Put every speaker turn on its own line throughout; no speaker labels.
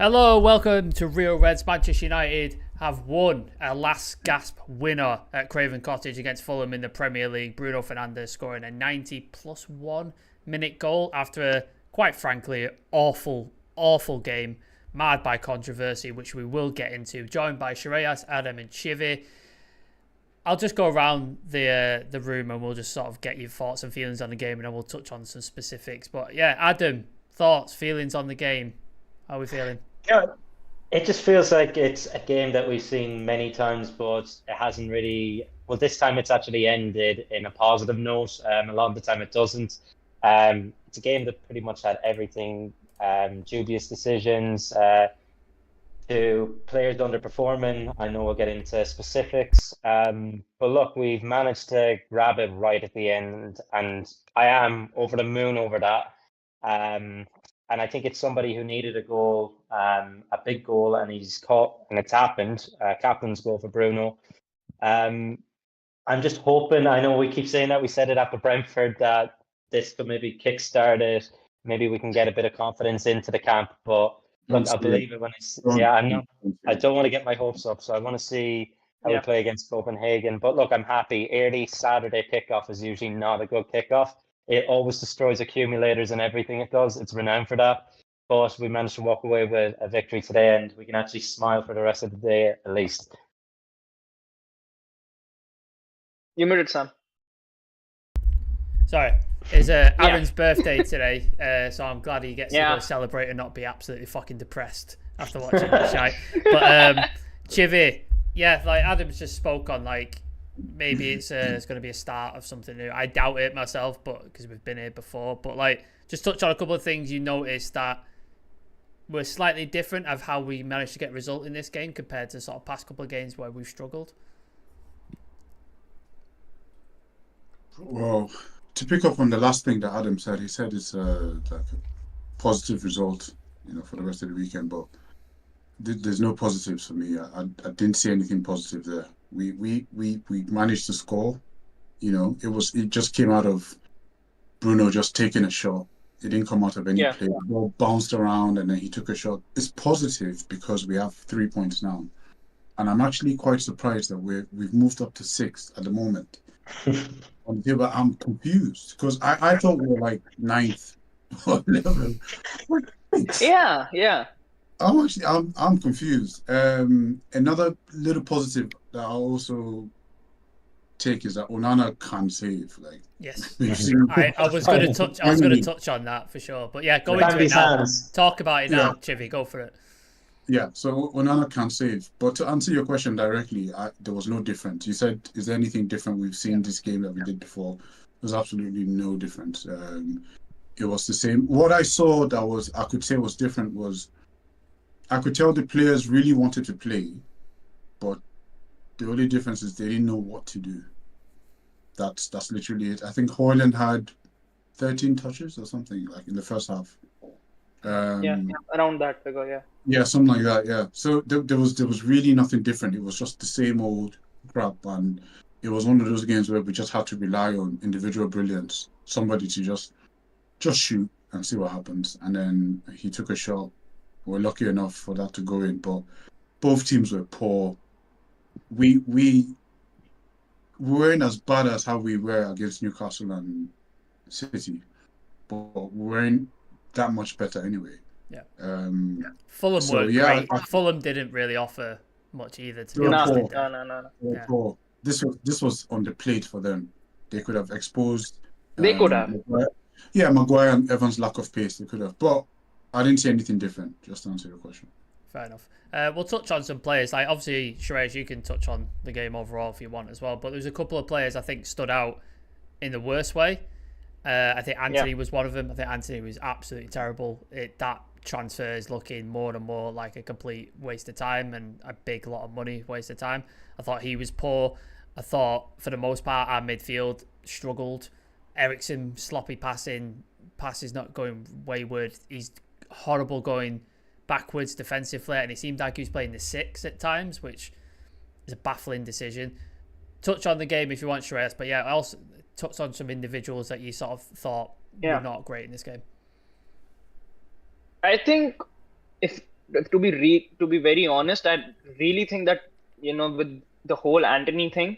Hello, welcome to Real Reds. Manchester United have won a last gasp winner at Craven Cottage against Fulham in the Premier League. Bruno Fernandes scoring a 90+1 minute goal after a, quite frankly, awful game, marred by controversy, which we will get into. Joined by Shreyas, Adam and Chivi. I'll just go around the room and we'll just sort of get your thoughts and feelings on the game, and then we'll touch on some specifics. But yeah, Adam, thoughts, feelings on the game? How are we feeling?
Yeah, it just feels like it's a game that we've seen many times, but it hasn't really. Well, this time it's actually ended in a positive note. A lot of the time it doesn't. It's a game that pretty much had everything, dubious decisions, to players underperforming. I know we'll get into specifics. But look, we've managed to grab it right at the end, and I am over the moon over that. And I think it's somebody who needed a goal, a big goal, and he's caught, and it's happened. Captain's goal for Bruno. I'm just hoping. I know we keep saying that. We said it after Brentford that this could maybe kickstart it. Maybe we can get a bit of confidence into the camp. But look, I'll believe it when it's. Yeah, I'm not. I don't want to get my hopes up, so I want to see how we play against Copenhagen. But look, I'm happy. Early Saturday kickoff is usually not a good kickoff. It always destroys accumulators and everything it does. It's renowned for that. But we managed to walk away with a victory today, and we can actually smile for the rest of the day at least.
You muted, Sam.
Sorry. It's Aaron's birthday today, so I'm glad he gets to go celebrate and not be absolutely fucking depressed after watching the shite. But Chivi, yeah, like Adam's just spoke on, like, maybe it's going to be a start of something new. I doubt it myself, but because we've been here before. But like, just touch on a couple of things you noticed that were slightly different of how we managed to get a result in this game compared to sort of past couple of games where we've struggled.
Well, to pick up on the last thing that Adam said, he said it's like a positive result, for the rest of the weekend. But there's no positives for me. I didn't see anything positive there. We managed to score. It just came out of Bruno just taking a shot. It didn't come out of any play. The ball bounced around and then he took a shot. It's positive because we have 3 points now, and I'm actually quite surprised that we've moved up to 6th at the moment. On the table, I'm confused because I thought we were like 9th or 11th.
Yeah.
I'm confused. Another little positive that I also take is that Onana can save. Like,
yes, I was going to touch on that for sure. But yeah, go into it now. Talk about it now, Chivi. Go for it.
Yeah, so Onana can save. But to answer your question directly, there was no difference. You said, is there anything different we've seen this game that we did before? There's absolutely no difference. It was the same. What I saw that I could say was different was I could tell the players really wanted to play, but the only difference is they didn't know what to do. That's literally it. I think Højlund had 13 touches or something like in the first half.
Around that figure, yeah.
Yeah, something like that, yeah. So there was really nothing different. It was just the same old crap, and it was one of those games where we just had to rely on individual brilliance, somebody to just shoot and see what happens. And then he took a shot. We're lucky enough for that to go in, but both teams were poor. We weren't as bad as how we were against Newcastle and City, but we weren't that much better anyway.
Fulham were great. Fulham didn't really offer much either, to be honest.
No.
This was on the plate for them. They could have exposed.
They could have.
Maguire and Evans' lack of pace. They could have, but I didn't see anything different. Just to answer your question.
Fair enough. We'll touch on some players. Like, obviously, Shreyas, you can touch on the game overall if you want as well. But there's a couple of players I think stood out in the worst way. I think Anthony was one of them. I think Anthony was absolutely terrible. That transfer is looking more and more like a complete waste of time and a big lot of money waste of time. I thought he was poor. I thought, for the most part, our midfield struggled. Eriksen, sloppy passes not going wayward. He's horrible going backwards defensively, and it seemed like he was playing the 6 at times, which is a baffling decision. Touch on the game if you want, Shreyas, but yeah, I also touch on some individuals that you sort of thought were not great in this game.
I think if to be very honest, I really think that, with the whole Anthony thing,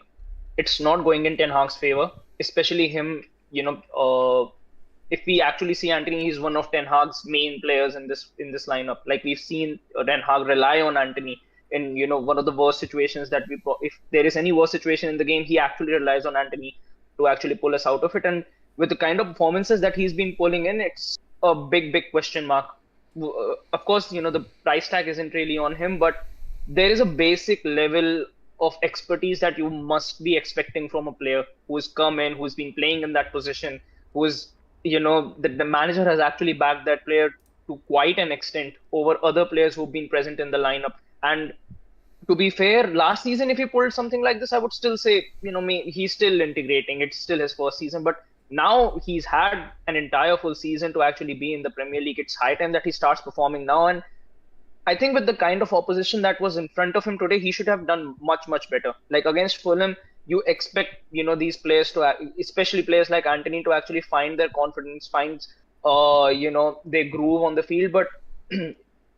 it's not going in Ten Hag's favor, especially him. If we actually see Anthony, he's one of Ten Hag's main players in this lineup. Like we've seen Ten Hag rely on Anthony in one of the worst situations that if there is any worst situation in the game, he actually relies on Anthony to actually pull us out of it. And with the kind of performances that he's been pulling in, it's a big question mark. Of course, the price tag isn't really on him, but there is a basic level of expertise that you must be expecting from a player who's come in, who's been playing in that position, who's the manager has actually backed that player to quite an extent over other players who've been present in the lineup. And to be fair, last season, if he pulled something like this, I would still say, he's still integrating. It's still his first season, but now he's had an entire full season to actually be in the Premier League. It's high time that he starts performing now. And I think with the kind of opposition that was in front of him today, he should have done much better. Like against Fulham, you expect, these players to, especially players like Anthony, to actually find their confidence, find, their groove on the field. But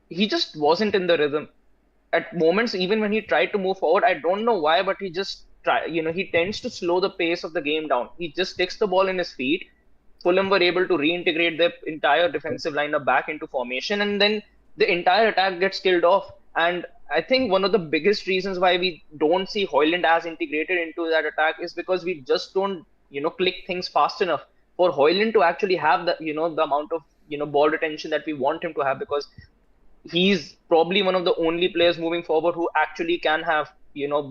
he just wasn't in the rhythm. At moments, even when he tried to move forward, I don't know why, but he just he tends to slow the pace of the game down. He just takes the ball in his feet. Fulham were able to reintegrate their entire defensive lineup back into formation, and then the entire attack gets killed off. And I think one of the biggest reasons why we don't see Højlund as integrated into that attack is because we just don't, click things fast enough for Højlund to actually have the, the amount of, ball retention that we want him to have, because he's probably one of the only players moving forward who actually can have,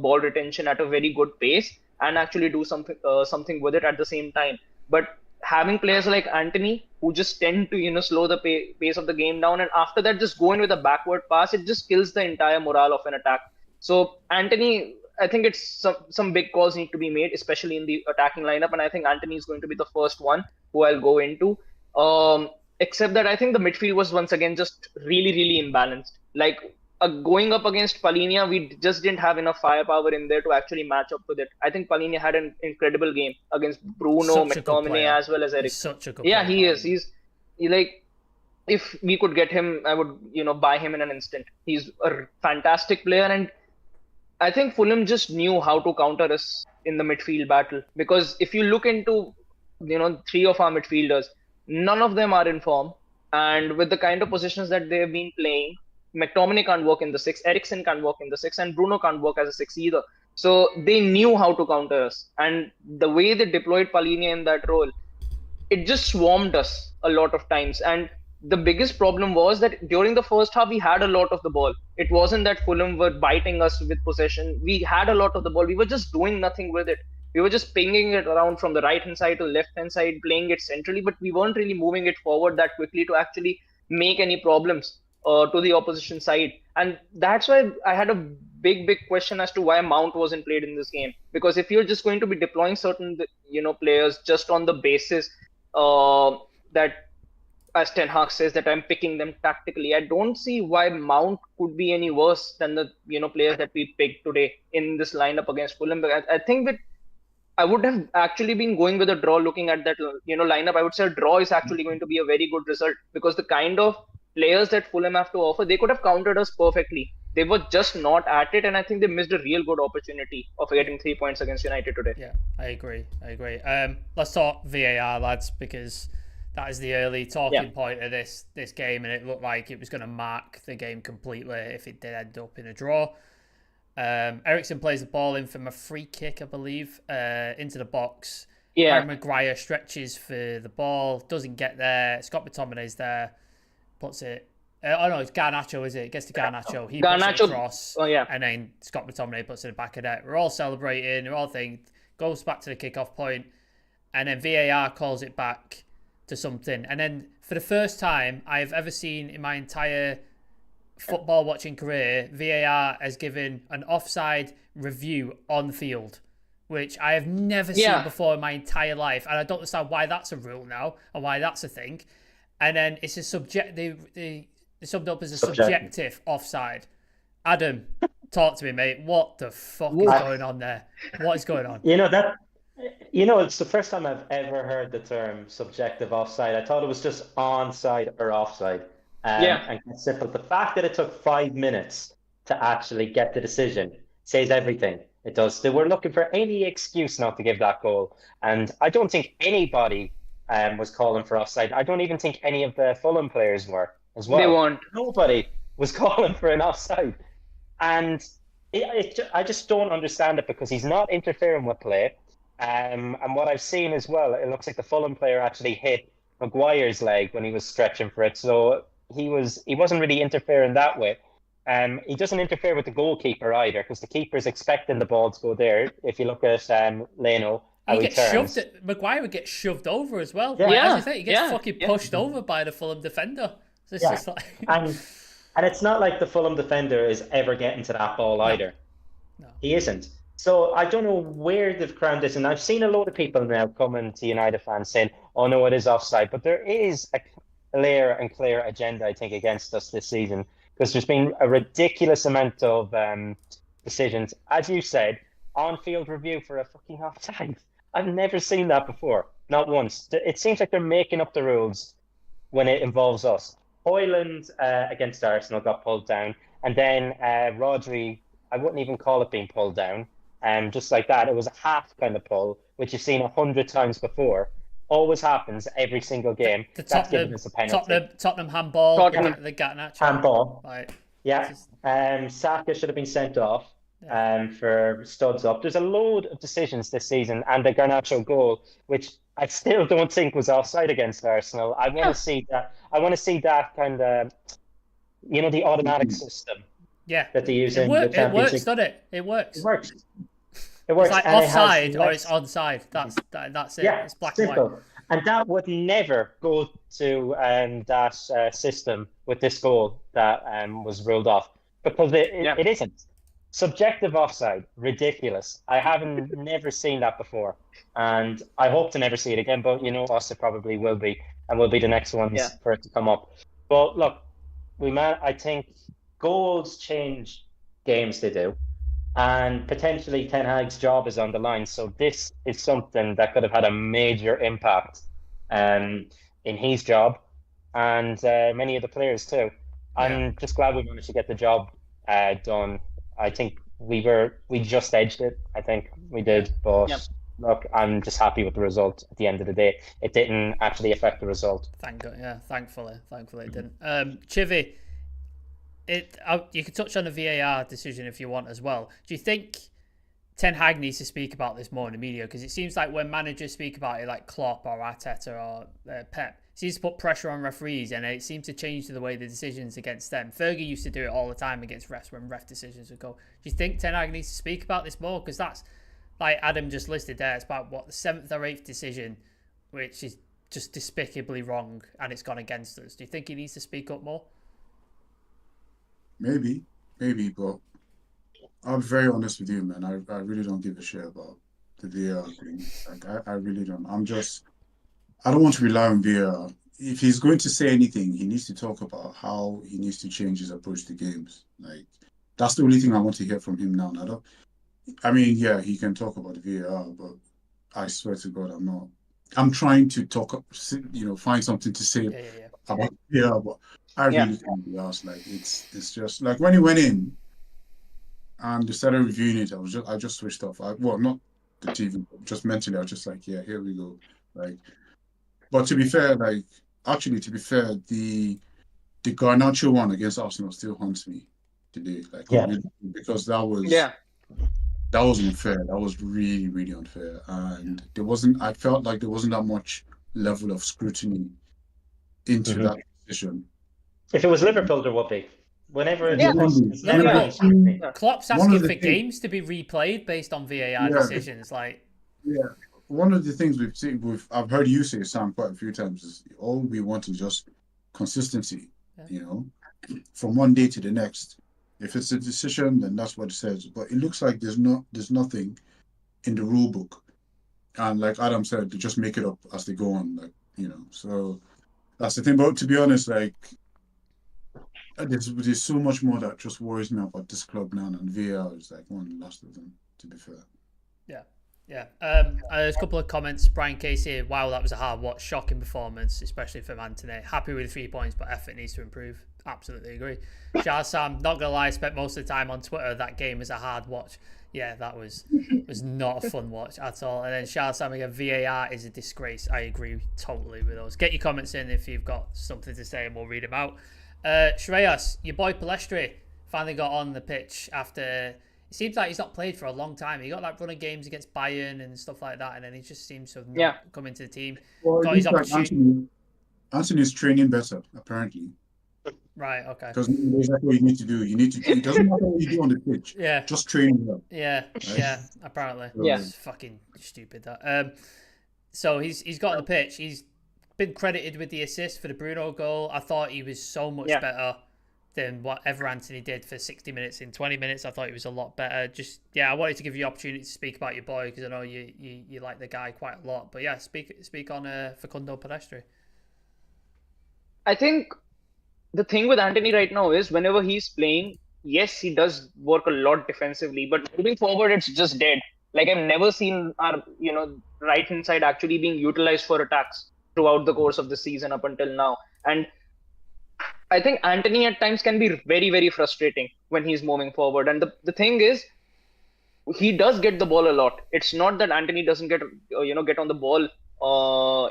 ball retention at a very good pace and actually do something with it at the same time. But having players like Anthony who just tend to, slow the pace of the game down, and after that just go in with a backward pass, it just kills the entire morale of an attack. So Anthony, I think it's some big calls need to be made, especially in the attacking lineup, and I think Anthony is going to be the first one who I'll go into. Except that I think the midfield was once again just really imbalanced. Like going up against Palhinha, we just didn't have enough firepower in there to actually match up with it. I think Palhinha had an incredible game against Bruno, McTominay, as well as Eric.
He's such a good
player.
He
is. He's like, if we could get him, I would, buy him in an instant. He's a fantastic player, and I think Fulham just knew how to counter us in the midfield battle. Because if you look into, three of our midfielders, none of them are in form, and with the kind of positions that they've been playing, McTominay can't work in the 6, Eriksen can't work in the 6, and Bruno can't work as a 6 either. So they knew how to counter us, and the way they deployed Palhinha in that role, it just swarmed us a lot of times. And the biggest problem was that during the first half, we had a lot of the ball. It wasn't that Fulham were biting us with possession. We had a lot of the ball. We were just doing nothing with it. We were just pinging it around from the right-hand side to the left-hand side, playing it centrally, but we weren't really moving it forward that quickly to actually make any problems to the opposition side. And that's why I had a big question as to why Mount wasn't played in this game. Because if you're just going to be deploying certain, players just on the basis that, as Ten Hag says, that I'm picking them tactically, I don't see why Mount could be any worse than the, players that we picked today in this lineup against Fulham. But I think that I would have actually been going with a draw. Looking at that, lineup, I would say a draw is actually going to be a very good result, because the kind of players that Fulham have to offer, they could have countered us perfectly. They were just not at it, and I think they missed a real good opportunity of getting 3 points against United today.
Yeah, I agree. Let's talk VAR, lads, because that is the early talking point of this game, and it looked like it was going to mark the game completely if it did end up in a draw. Eriksen plays the ball in from a free kick, I believe, into the box. Harry Maguire stretches for the ball, doesn't get there. Scott McTominay's there, puts it. It's Garnacho, is it? Gets to Garnacho. He puts it across, and then Scott McTominay puts it in the back of net. We're all celebrating. We're all thinking, goes back to the kickoff point, and then VAR calls it back to something. And then for the first time I've ever seen in my entire football watching career, VAR has given an offside review on the field, which I have never seen before in my entire life, and I don't understand why that's a rule now and why that's a thing. And then it's a they summed up as a subjective offside. Adam, talk to me, mate. What the fuck is going on there? What is going on?
It's the first time I've ever heard the term subjective offside. I thought it was just onside or offside. and it's simple. The fact that it took 5 minutes to actually get the decision says everything. It does. They were looking for any excuse not to give that goal, and I don't think anybody was calling for offside. I don't even think any of the Fulham players were as well.
They weren't.
Nobody was calling for an offside, and I just don't understand it because he's not interfering with play. And what I've seen as well, it looks like the Fulham player actually hit Maguire's leg when he was stretching for it. So he wasn't really interfering that way. He doesn't interfere with the goalkeeper either because the keeper's expecting the ball to go there. If you look at Leno,
he gets shoved. Maguire would get shoved over as well. He gets fucking pushed over by the Fulham defender. So it's just like...
and it's not like the Fulham defender is ever getting to that ball either.
No.
He isn't. So I don't know where they've crowned this, and I've seen a lot of people now coming to United fans saying, "Oh no, it is offside." But there is a clear agenda, I think, against us this season because there's been a ridiculous amount of decisions, as you said, on-field review for a fucking offside. I've never seen that before, not once. It seems like they're making up the rules when it involves us. Hoyland against Arsenal got pulled down, and then Rodri, I wouldn't even call it being pulled down. Just like that, it was a half kind of pull, which you've seen 100 times before. Always happens every single game. That's giving us a penalty.
Tottenham handball. The Garnacho.
Handball.
Right.
Yeah. Saka should have been sent off for studs up. There's a load of decisions this season, and the Garnacho goal, which I still don't think was offside against Arsenal. I want to see that. I want to see that kind of, the automatic system.
Yeah,
that they use
in
the Championship.
It works, doesn't it? It works.
It works.
It's like offside or it's onside. That's it.
Yeah,
it's black
simple.
and white.
And that would never go to that system with this goal that was ruled off because it isn't. Subjective offside, ridiculous. I haven't never seen that before, and I hope to never see it again. But us, it probably will be, and will be the next ones for it to come up. But look, I think goals change games. They do. And potentially Ten Hag's job is on the line. So this is something that could have had a major impact in his job and many of the players too. I'm just glad we managed to get the job done. I think we just edged it. I think we did. But look, I'm just happy with the result at the end of the day. It didn't actually affect the result.
Thank God. Yeah, thankfully it didn't. Chivy, you could touch on the VAR decision if you want as well. Do you think Ten Hag needs to speak about this more in the media? Because it seems like when managers speak about it, like Klopp or Arteta or Pep, it seems to put pressure on referees, and it seems to change the way the decisions against them. Fergie used to do it all the time against refs when ref decisions would go. Do you think Ten Hag needs to speak about this more? Because that's, like Adam just listed there, it's about the 7th or 8th decision, which is just despicably wrong, and it's gone against us. Do you think he needs to speak up more?
Maybe, but I'll be very honest with you, man. I really don't give a shit about the VAR thing. Like, I really don't. I don't want to rely on VAR. If he's going to say anything, he needs to talk about how he needs to change his approach to games. Like, that's the only thing I want to hear from him now. He can talk about the VAR, but I swear to God, I'm not. I'm trying to find something to say about VAR, but I really can't be asked. Like, it's just like when he went in and they started reviewing it, I just switched off. Not the TV, just mentally, I was just like, yeah, here we go. Like, but to be fair, the Garnacho one against Arsenal still haunts me today. Like, because that was unfair. That was really, really unfair. And I felt like there wasn't that much level of scrutiny into that decision.
If it was Liverpool, there would be. Whenever
Klopp's asking for games to be replayed based on VAR decisions.
One of the things we've seen, I've heard you say, Sam, quite a few times, is all we want is just consistency. From one day to the next. If it's a decision, then that's what it says. But it looks like there's nothing in the rule book, and like Adam said, they just make it up as they go on. So that's the thing. But to be honest, there's so much more that just worries me about this club now, and VAR is like one of the last of them. To be fair.
Yeah. Yeah. There's a couple of comments. Brian Casey, wow, that was a hard watch. Shocking performance, especially from Anthony. Happy with 3 points, but effort needs to improve. Absolutely agree. Shah Sam, not going to lie, I spent most of the time on Twitter. That game was a hard watch. Yeah, that was not a fun watch at all. And then Shah Sam again, VAR is a disgrace. I agree totally with those. Get your comments in if you've got something to say and we'll read them out. Shreyas, your boy Palestri finally got on the pitch after... It seems like he's not played for a long time. He got that run of games against Bayern and stuff like that, and then he just seems to have not come into the team.
Well,
Got his opportunity.
Anthony's training better, apparently.
Right, okay.
Because that's what you need to do. It doesn't matter what you do on the pitch.
Yeah.
Just train well.
Yeah,
Right?
yeah, apparently.
Yeah.
It's fucking stupid, that. So he's got on the pitch. He's been credited with the assist for the Bruno goal. I thought he was so much better than whatever Anthony did for 60 minutes. In 20 minutes, I thought he was a lot better. I wanted to give you the opportunity to speak about your boy because I know you like the guy quite a lot. But yeah, speak on Facundo Palestri.
I think the thing with Anthony right now is whenever he's playing, yes, he does work a lot defensively, but moving forward, it's just dead. Like I've never seen our right hand side actually being utilized for attacks throughout the course of the season up until now. And I think Anthony at times can be very, very frustrating when he's moving forward. And the thing is, he does get the ball a lot. It's not that Anthony doesn't get on the ball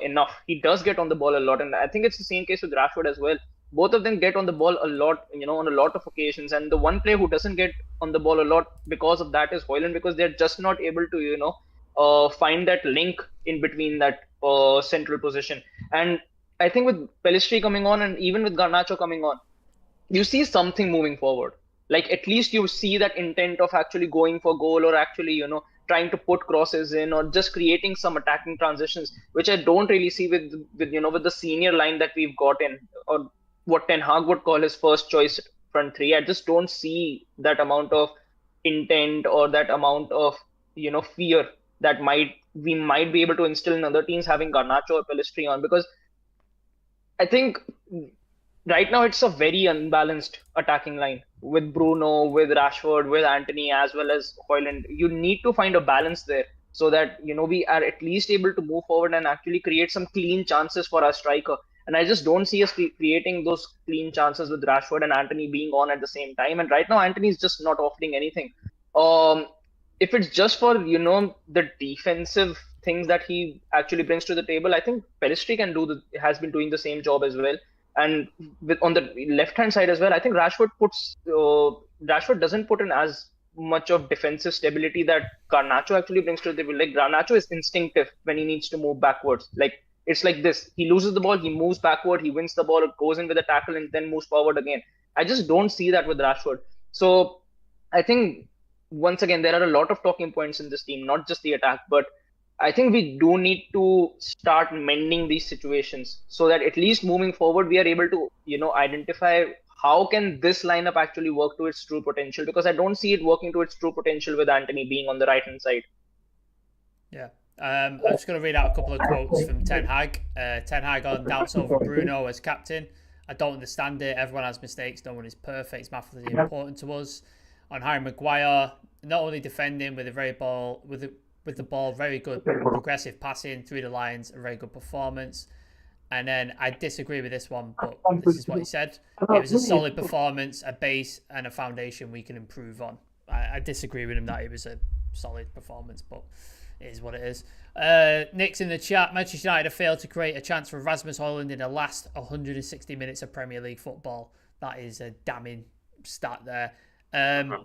enough. He does get on the ball a lot. And I think it's the same case with Rashford as well. Both of them get on the ball a lot, on a lot of occasions. And the one player who doesn't get on the ball a lot because of that is Højlund, because they're just not able to, find that link in between that central position. And I think with Pelistri coming on and even with Garnacho coming on, you see something moving forward. Like at least you see that intent of actually going for goal or actually, trying to put crosses in or just creating some attacking transitions, which I don't really see with the senior line that we've got in, or what Ten Hag would call his first choice front three. I just don't see that amount of intent or that amount of, fear that we might be able to instill in other teams having Garnacho or Pelistri on, because I think right now it's a very unbalanced attacking line with Bruno, with Rashford, with Anthony, as well as Højlund. You need to find a balance there so that, we are at least able to move forward and actually create some clean chances for our striker. And I just don't see us creating those clean chances with Rashford and Anthony being on at the same time. And right now, Anthony's just not offering anything. If it's just for, the defensive things that he actually brings to the table, I think Pelistri has been doing the same job as well. And on the left-hand side as well, I think Rashford doesn't put in as much of defensive stability that Garnacho actually brings to the table. Like Garnacho is instinctive when he needs to move backwards. Like it's like this: he loses the ball, he moves backward, he wins the ball, it goes in with a tackle, and then moves forward again. I just don't see that with Rashford. So I think once again there are a lot of talking points in this team, not just the attack, but I think we do need to start mending these situations so that at least moving forward, we are able to, identify how can this lineup actually work to its true potential, because I don't see it working to its true potential with Anthony being on the right-hand side.
Yeah. I'm just going to read out a couple of quotes from Ten Hag. Ten Hag on doubts over Bruno as captain. I don't understand it. Everyone has mistakes. No one is perfect. It's massively important to us. On Harry Maguire, not only defending with the ball, very good progressive passing through the lines, a very good performance. And then I disagree with this one, but this is what he said. It was a solid performance, a base and a foundation we can improve on. I disagree with him that it was a solid performance, but it is what it is. Nick's in the chat. Manchester United have failed to create a chance for Rasmus Højlund in the last 160 minutes of Premier League football. That is a damning stat there.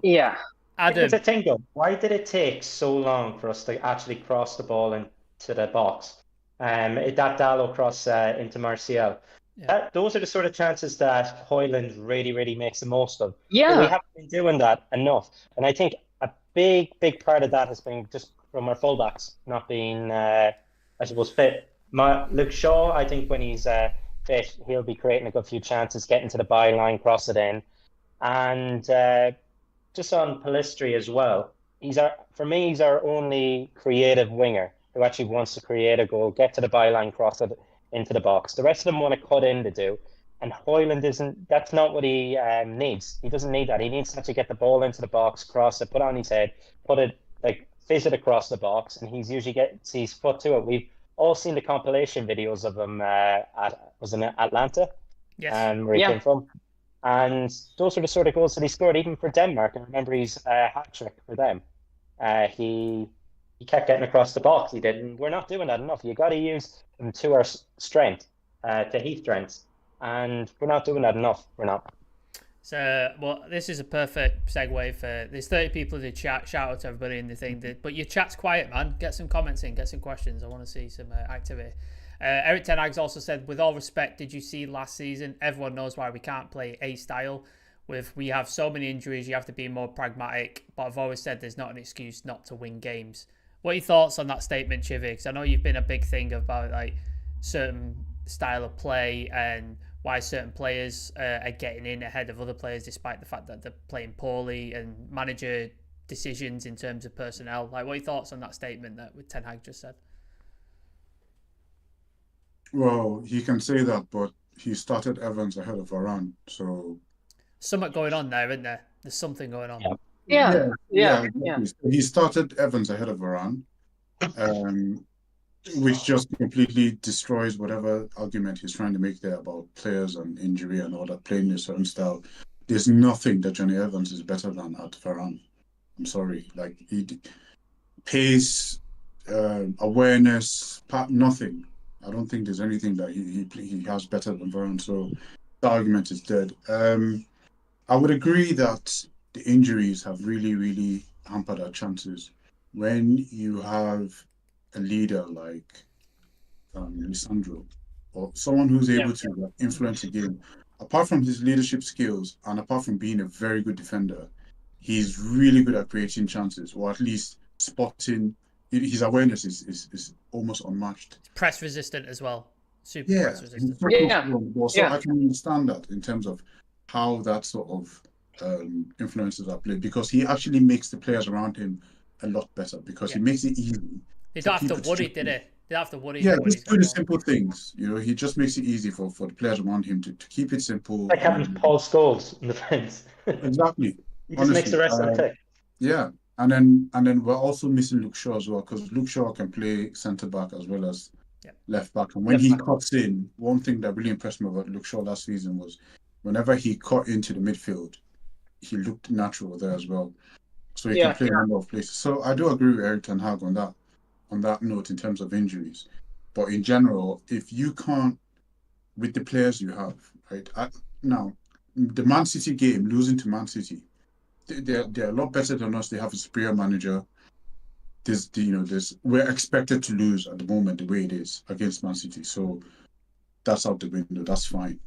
Yeah.
Adam, it's a thing though. Why did it take so long for us to actually cross the ball into the box? That Dallo cross into Martial. Yeah. Those are the sort of chances that Højlund really, really makes the most of.
Yeah.
But we haven't been doing that enough. And I think a big part of that has been just from our fullbacks not being, fit. Luke Shaw, I think when he's fit, he'll be creating a good few chances, getting to the byline, cross it in. And just on Pelistri as well, he's our only creative winger who actually wants to create a goal, get to the byline, cross it into the box. The rest of them want to cut in to do, and Højlund that's not what he needs. He doesn't need that. He needs to actually get the ball into the box, cross it, put it on his head, put it like fizz it across the box, and he's usually gets his foot to it. We've all seen the compilation videos of him was in Atlanta,
Yes.
where he came from. And those were the sort of goals that he scored, even for Denmark. I remember his hat trick for them. He kept getting across the box. He didn't. We're not doing that enough. You got to use him to our strength, to his strengths, and we're not doing that enough. We're not.
So, well, this is a perfect segue for. There's 30 people in the chat. Shout out to everybody in the thing. But your chat's quiet, man. Get some comments in. Get some questions. I want to see some activity. Eric Ten Hag's also said, with all respect, did you see last season? Everyone knows why we can't play a style. We have so many injuries, you have to be more pragmatic. But I've always said there's not an excuse not to win games. What are your thoughts on that statement, Chivy? Because I know you've been a big thing about like certain style of play and why certain players are getting in ahead of other players, despite the fact that they're playing poorly, and manager decisions in terms of personnel. Like, what are your thoughts on that statement that Ten Hag just said?
Well, he can say that, but he started Evans ahead of Varane, so
Something going on there, isn't there? There's something going on.
Yeah.
Exactly. So he started Evans ahead of Varane, which just completely destroys whatever argument he's trying to make there about players and injury and all that, playing a certain style. There's nothing that Johnny Evans is better than at Varane. I'm sorry, like pace, awareness, nothing. I don't think there's anything that he has better than Varane, so the argument is dead. I would agree that the injuries have really, really hampered our chances. When you have a leader like Lisandro, or someone who's able to influence a game, apart from his leadership skills and apart from being a very good defender, he's really good at creating chances, or at least spotting. His awareness is almost unmatched.
Press resistant as well. Super press resistant.
So I can understand that in terms of how that sort of influences our play, because he actually makes the players around him a lot better, because he makes it easy.
They don't have to worry, did it? They don't have to worry.
Yeah, just do the simple things. He just makes it easy for the players around him to keep it simple.
Like having Paul Scholes in the fence.
Exactly.
He just makes the rest of the tick.
Yeah. And then we're also missing Luke Shaw as well, because Luke Shaw can play centre back as well as left back. And when he cuts in, one thing that really impressed me about Luke Shaw last season was whenever he cut into the midfield, he looked natural there as well. So he can play a number of places. So I do agree with Eric Ten Hag on that note in terms of injuries. But in general, if you can't, with the players you have, right? Now, the Man City game, losing to Man City, they're a lot better than us. They have a superior manager. We're expected to lose at the moment the way it is against Man City. So that's out the window. That's fine.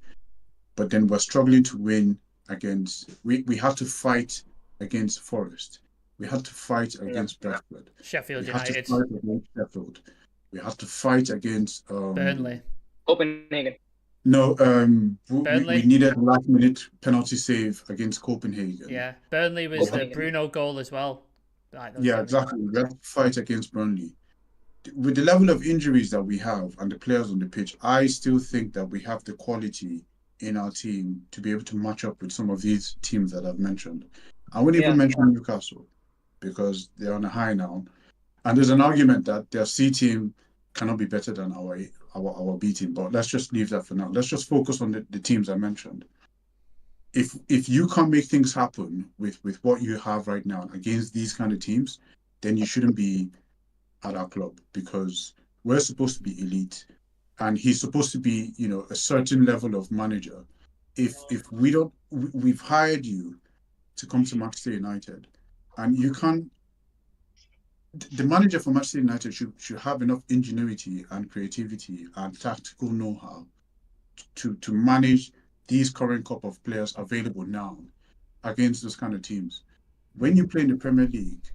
But then we're struggling to win against. We had to fight against Forest. We had to fight against Bradford.
Sheffield
we had
United.
to fight against Sheffield. We had to fight against
Burnley.
Copenhagen.
No, we needed a last-minute penalty save against Copenhagen.
Yeah, Burnley was the Bruno goal as well.
Yeah, exactly. We had to fight against Burnley. With the level of injuries that we have and the players on the pitch, I still think that we have the quality in our team to be able to match up with some of these teams that I've mentioned. I wouldn't even mention Newcastle because they're on a high now. And there's an argument that their C team cannot be better than our B team, but let's just leave that for now. Let's just focus on the teams I mentioned. If you can't make things happen with what you have right now against these kind of teams, then you shouldn't be at our club, because we're supposed to be elite, and he's supposed to be, a certain level of manager. If we don't, we've hired you to come to Manchester United, and you can't. The manager for Manchester United should have enough ingenuity and creativity and tactical know-how to manage these current crop of players available now against those kind of teams. When you play in the Premier League,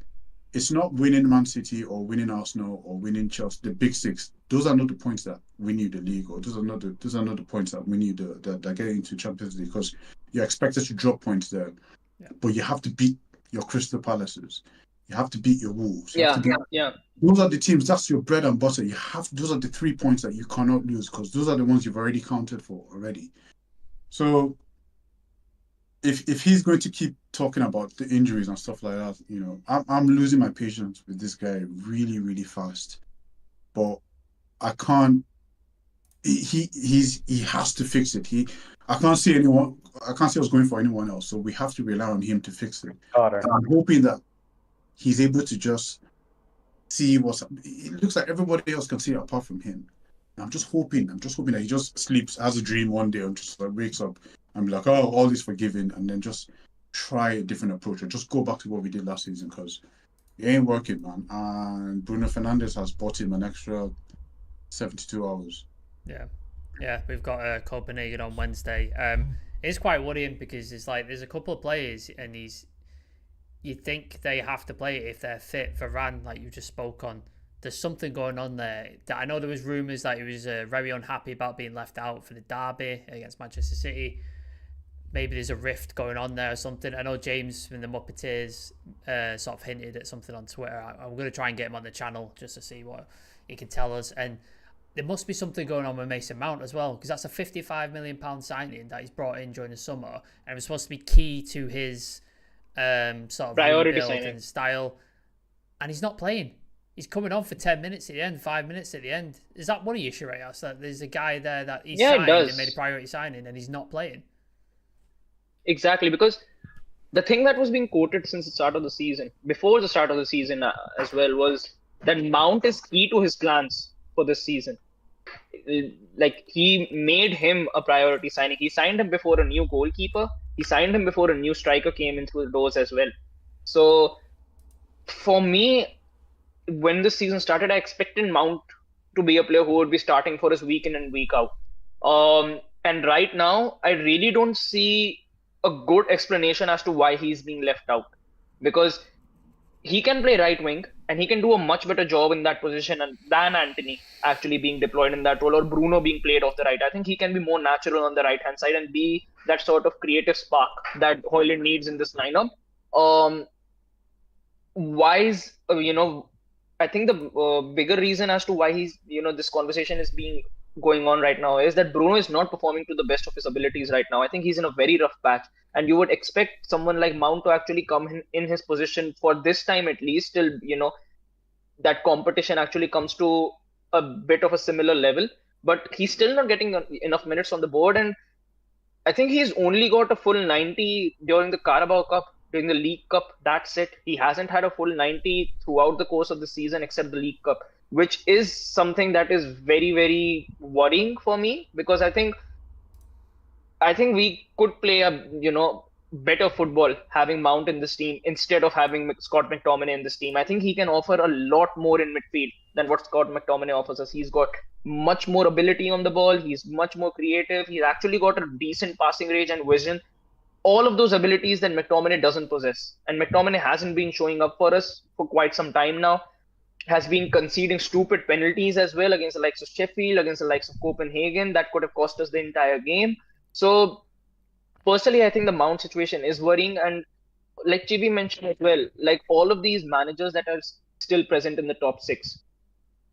it's not winning Man City or winning Arsenal or winning Chelsea, the big six. Those are not the points that win you the league, or those are not the points that win you that get into Champions League, because you're expected to drop points there. Yeah. But you have to beat your Crystal Palaces. You have to beat your Wolves. Those are the teams. That's your bread and butter. Those are the 3 points that you cannot lose, because those are the ones you've already counted for already. So if he's going to keep talking about the injuries and stuff like that, I'm losing my patience with this guy really, really fast. But I can't. He has to fix it. I can't see anyone. I can't see us going for anyone else. So we have to rely on him to fix it. And I'm hoping that he's able to just see what's. It looks like everybody else can see it apart from him. And I'm just hoping that he just sleeps, has a dream one day, and just like wakes up and be like, oh, all is forgiven, and then just try a different approach or just go back to what we did last season, because it ain't working, man. And Bruno Fernandes has bought him an extra 72 hours.
Yeah, we've got Copenhagen on Wednesday. It's quite worrying because it's like there's a couple of players and you think they have to play it if they're fit. Varane, like you just spoke on, there's something going on there. I know there was rumours that he was very unhappy about being left out for the derby against Manchester City. Maybe there's a rift going on there or something. I know James from the Muppeteers sort of hinted at something on Twitter. I'm going to try and get him on the channel just to see what he can tell us. And there must be something going on with Mason Mount as well, because that's a £55 million signing that he's brought in during the summer, and it was supposed to be key to his sort of
priority
rebuild
signing
and style, and he's not playing. He's coming on for 10 minutes at the end, 5 minutes at the end. Is that one of you, Shireyas, that there's a guy there that he's signed and made a priority signing and he's not playing?
Exactly, because the thing that was being quoted since the start of the season, before the start of the season as well, was that Mount is key to his plans for this season. Like, he made him a priority signing. He signed him before a new goalkeeper. He signed him before a new striker came into the doors as well. So for me, when the season started, I expected Mount to be a player who would be starting for us week in and week out. And right now, I really don't see a good explanation as to why he's being left out, because he can play right wing and he can do a much better job in that position than Anthony actually being deployed in that role, or Bruno being played off the right. I think he can be more natural on the right hand side and be that sort of creative spark that Højlund needs in this lineup. I think the bigger reason as to why he's, this conversation is going on right now is that Bruno is not performing to the best of his abilities right now. I think he's in a very rough patch, and you would expect someone like Mount to actually come in his position for this time at least, till that competition actually comes to a bit of a similar level. But he's still not getting enough minutes on the board, and I think he's only got a full 90 during the Carabao Cup, during the League Cup. That's it. He hasn't had a full 90 throughout the course of the season except the League Cup, which is something that is very, very worrying for me, because I think we could play a better football having Mount in this team instead of having Scott McTominay in this team. I think he can offer a lot more in midfield than what Scott McTominay offers us. He's got much more ability on the ball. He's much more creative. He's actually got a decent passing range and vision. All of those abilities that McTominay doesn't possess. And McTominay hasn't been showing up for us for quite some time now. Has been conceding stupid penalties as well against the likes of Sheffield, against the likes of Copenhagen, that could have cost us the entire game. So personally, I think the Mount situation is worrying. And like Chibi mentioned as well, like all of these managers that are still present in the top six,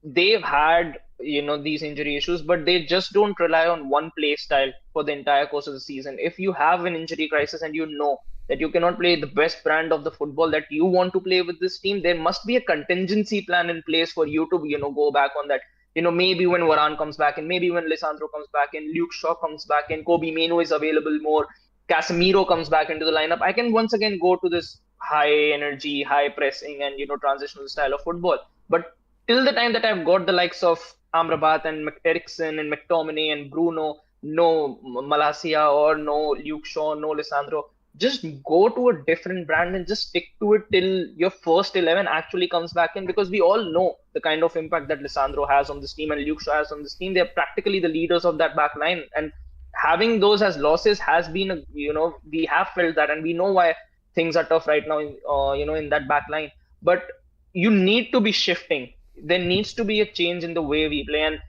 they've had these injury issues, but they just don't rely on one play style for the entire course of the season. If you have an injury crisis and you know that you cannot play the best brand of the football that you want to play with this team, there must be a contingency plan in place for you to go back on that. Maybe when Varane comes back and maybe when Lisandro comes back and Luke Shaw comes back and Kobe Mainoo is available more, Casemiro comes back into the lineup, I can once again go to this high energy, high pressing and transitional style of football. But till the time that I've got the likes of Amrabat and Eriksen and McTominay and Bruno, no Malacia or no Luke Shaw, no Lisandro, just go to a different brand and just stick to it till your first 11 actually comes back in, because we all know the kind of impact that Lisandro has on this team and Luke Shaw has on this team. They're practically the leaders of that back line, and having those as losses has been, we have felt that, and we know why things are tough right now, in that back line. But you need to be shifting. There needs to be a change in the way we play, and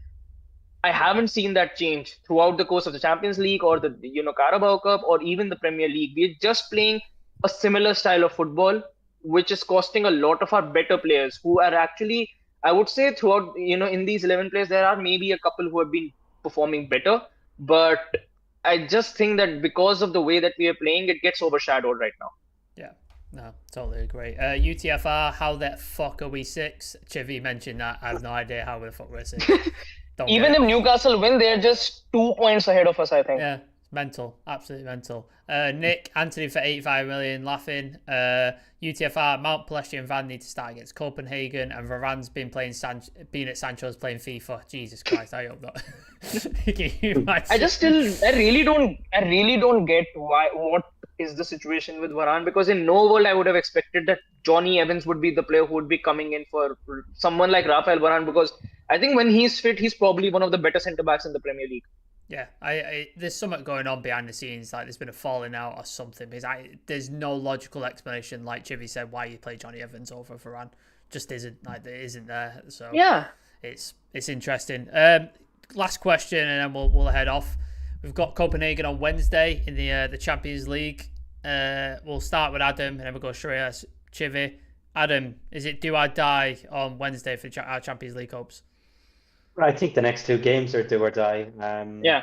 I haven't seen that change throughout the course of the Champions League or the Carabao Cup or even the Premier League. We're just playing a similar style of football, which is costing a lot of our better players who are actually, I would say, throughout in these 11 players, there are maybe a couple who have been performing better, but I just think that because of the way that we are playing, it gets overshadowed right now.
No, totally agree. UTFR, how the fuck are we 6? Chivy mentioned that. I have no idea how the fuck we're 6. Don't
Even
get
if
it.
Newcastle win, they're just 2 points ahead of us, I think.
Yeah, mental. Absolutely mental. Nick, Anthony for 85 million, laughing. UTFR, Mount Palestri and Van need to start against Copenhagen, and Varane's been been at Sancho's playing FIFA. Jesus Christ, I hope not. Can you imagine?
I really don't get what is the situation with Varane, because in no world I would have expected that Johnny Evans would be the player who would be coming in for someone like Rafael Varane, because I think when he's fit, he's probably one of the better centre backs in the Premier League.
Yeah, there's something going on behind the scenes, like there's been a falling out or something, because there's no logical explanation, like Chivy said, why you play Johnny Evans over Varane. Just isn't, like, there isn't there. So
yeah,
it's interesting. Last question, and then we'll head off. We've got Copenhagen on Wednesday in the Champions League. We'll start with Adam, and then we'll go straight at Chivy. Adam, is it do or die on Wednesday for our Champions League hopes?
I think the next 2 games are do or die.
yeah.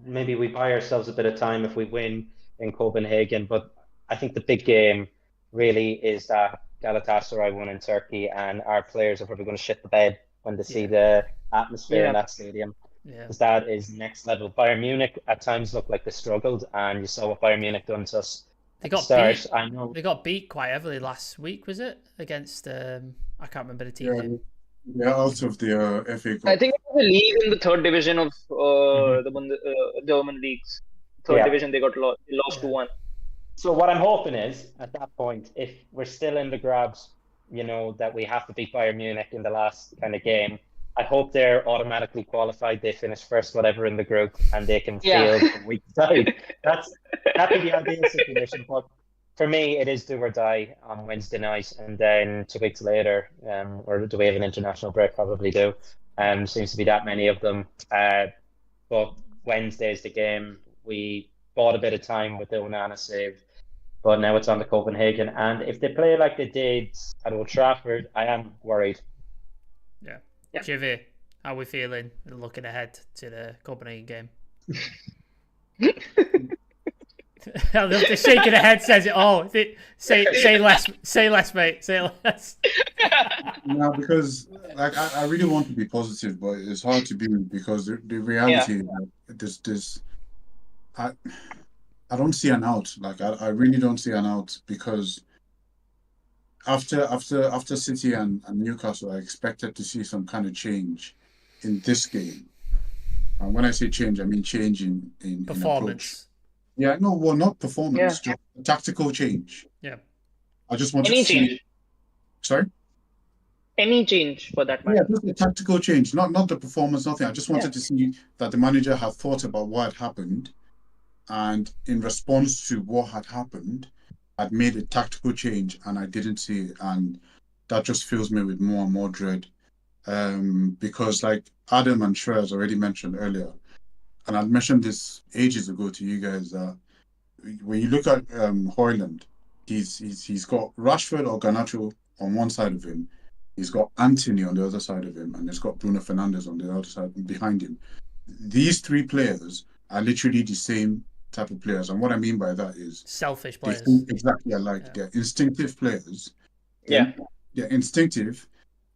Maybe we buy ourselves a bit of time if we win in Copenhagen, but I think the big game really is that Galatasaray one in Turkey, and our players are probably going to shit the bed when they see the atmosphere in that stadium.
Yeah,
because that is next level. Bayern Munich at times looked like they struggled, and you saw what Bayern Munich done to us.
They got
start.
beat.
I know
They got beat quite heavily last week, was it? Against I can't remember the team name.
Yeah, out of the FA Cup.
I think it was a league in the 3rd division of the German leagues. 3rd division, they lost 2-1.
So what I'm hoping is, at that point, if we're still in the grabs, that we have to beat Bayern Munich in the last kind of game, I hope they're automatically qualified. They finish first, whatever, in the group, and they can field a weak side. That'd be the ideal situation. But for me, it is do or die on Wednesday night, and then 2 weeks later, or do we have an international break? Probably do. Seems to be that many of them. But Wednesday is the game. We bought a bit of time with the Onana save, but now it's on to Copenhagen. And if they play like they did at Old Trafford, I am worried.
Yeah. Chivy, how are we feeling looking ahead to the Copenhagen game? The shaking the head says it all. Say less, mate. Say less.
No, because I really want to be positive, but it's hard to be, because the reality is that I don't see an out. I really don't see an out, because after City and Newcastle, I expected to see some kind of change in this game. And when I say change, I mean change in
performance.
Yeah, no, well, not performance, just a tactical change.
Yeah.
I just want
Any
to see.
change.
Sorry?
Any change for that matter.
Yeah, just a tactical change, not the performance, nothing. I just wanted to see that the manager had thought about what had happened, and in response to what had happened, I'd made a tactical change, and I didn't see it, and that just fills me with more and more dread. Because like Adam and Shrez already mentioned earlier, and I'd mentioned this ages ago to you guys, that when you look at Højlund, he's got Rashford or Garnacho on one side of him, he's got Anthony on the other side of him, and he's got Bruno Fernandes on the other side behind him. These 3 players are literally the same type of players, and what I mean by that is
selfish players.
Exactly alike. They're instinctive players.
They're
instinctive.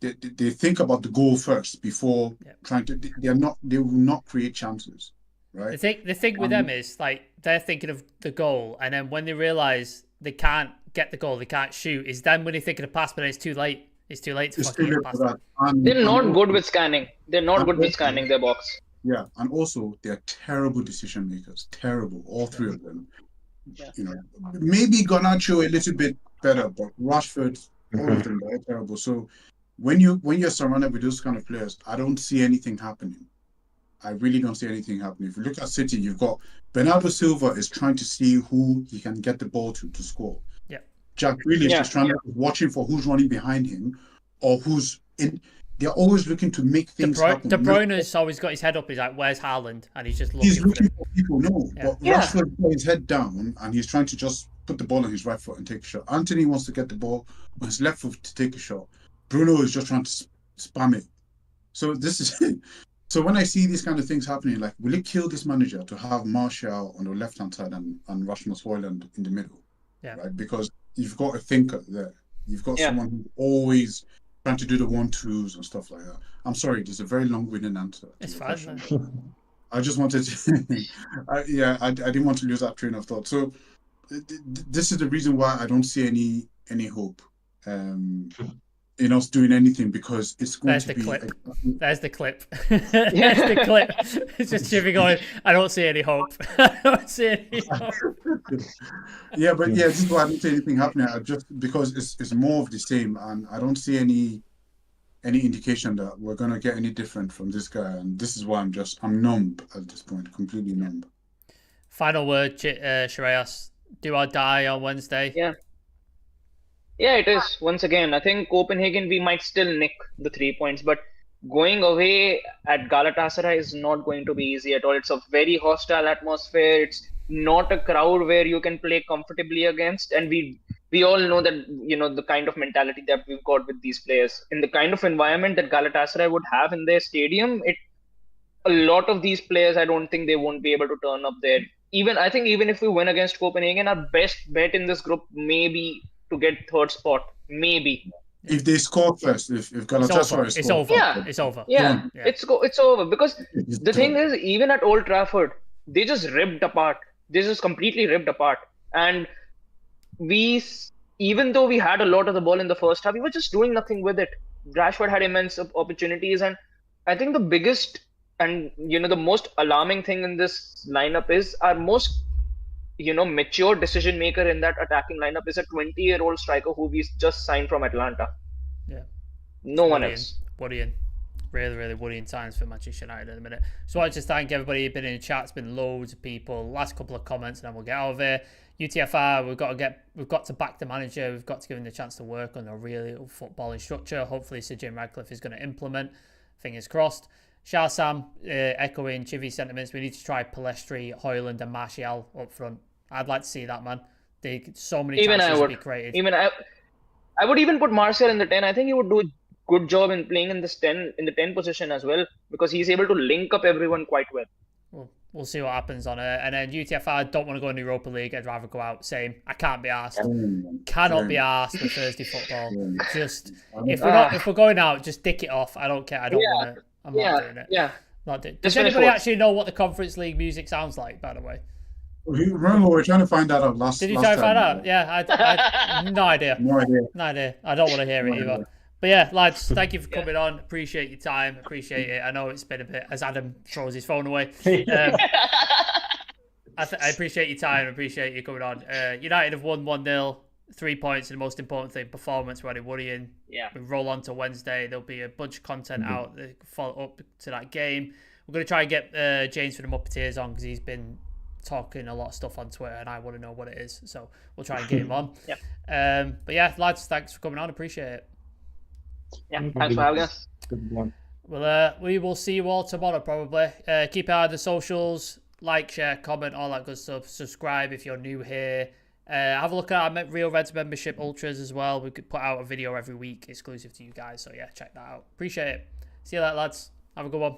They think about the goal first before trying to. They will not create chances, right?
The thing with them is, like, they're thinking of the goal, and then when they realise they can't get the goal, they can't shoot, is then when they're thinking of pass, but it's too late. It's too late to fucking pass.
They're not good with scanning. They're not good with scanning their box.
Yeah, and also they're terrible decision makers. Terrible, all 3 of them.
Yeah.
Maybe Garnacho a little bit better, but Rashford, all of them are terrible. So when you're surrounded with those kind of players, I don't see anything happening. I really don't see anything happening. If you look at City, you've got Bernardo Silva is trying to see who he can get the ball to score.
Yeah.
Jack Grealish is watching for who's running behind him or who's in. They're always looking to make things happen.
De Bruyne's always got his head up. He's like, "Where's Haaland?" And he's just looking.
He's looking for people. No,
Yeah.
but Rashford put his head down and he's trying to just put the ball on his right foot and take a shot. Anthony wants to get the ball on his left foot to take a shot. Bruno is just trying to spam it. So this is. So when I see these kind of things happening, like, will it kill this manager to have Martial on the left-hand side and Rasmus Højlund in the middle?
Yeah.
Right? Because you've got a thinker there. You've got someone who's always trying to do the 1-2s and stuff like that. I'm sorry, there's a very long-winded answer.
It's fine.
I just wanted to, I didn't want to lose that train of thought. So this is the reason why I don't see any hope in us doing anything, because it's going to be.
There's the clip. There's the clip. It's just Jimmy going, I don't see any hope. I don't see any hope.
This is why I don't see anything happening. Because it's more of the same, and I don't see any indication that we're going to get any different from this guy. And this is why I'm numb at this point, completely numb.
Final word, Shreyas. Do or die on Wednesday?
Yeah, it is. Once again, I think Copenhagen, we might still nick the 3 points, but going away at Galatasaray is not going to be easy at all. It's a very hostile atmosphere. It's not a crowd where you can play comfortably against. And we all know that, the kind of mentality that we've got with these players. In the kind of environment that Galatasaray would have in their stadium, a lot of these players, I don't think they won't be able to turn up there. I think even if we win against Copenhagen, our best bet in this group may be to get third spot, maybe.
If they score first, if Galatasaray scores.
It's over.
Yeah.
It's over.
Yeah. It's over, because the thing is, even at Old Trafford, they just ripped apart. They just completely ripped apart. And even though we had a lot of the ball in the first half, we were just doing nothing with it. Rashford had immense opportunities, and I think the biggest and the most alarming thing in this lineup is our most mature decision maker in that attacking lineup is a 20-year-old striker who we just signed from Atlanta.
Yeah.
No one else.
Worrying. Really, really worrying times for Manchester United in a minute. So I just thank everybody who's been in the chat. It's been loads of people. Last couple of comments and then we'll get out of here. UTFR, we've got to back the manager. We've got to give him the chance to work on a real footballing structure. Hopefully Sir Jim Radcliffe is going to implement. Fingers crossed. Shah Sam, echoing Chivy's sentiments, we need to try Palestri, Hoyland and Martial up front. I'd like to see that, man. So many chances to be created.
I would even put Martial in the 10. I think he would do a good job in playing in this 10 in the 10 position as well, because he's able to link up everyone quite well.
We'll see what happens on it. And then UTFR, don't want to go in the Europa League. I'd rather go out. Same. I can't be arsed. Cannot be arsed for Thursday football. Just if we're going out, just dick it off. I don't care. I don't want it. I'm not doing it.
Yeah.
Does anybody actually know what the Conference League music sounds like, by the way?
Remember, we were trying to find that out last.
Did you try to find out? Yeah, I no idea. No idea. I don't want to hear it either. But yeah, lads, thank you for coming on. Appreciate your time. Appreciate it. I know it's been a bit, as Adam throws his phone away. I appreciate your time. Appreciate you coming on. United have won 1-0. 3 points, and the most important thing, performance really worrying.
Yeah.
We roll on to Wednesday. There'll be a bunch of content out that follow up to that game. We're going to try and get James from the Muppeteers on, because he's been talking a lot of stuff on Twitter and I want to know what it is. So we'll try and get him on. But yeah, lads, thanks for coming on. Appreciate it.
Yeah, thanks for having us.
Well, we will see you all tomorrow probably. Keep an eye on the socials. Like, share, comment, all that good stuff. Subscribe if you're new here. Have a look at our Real Reds membership ultras as well. We could put out a video every week exclusive to you guys. So yeah, check that out. Appreciate it. See you later, lads. Have a good one.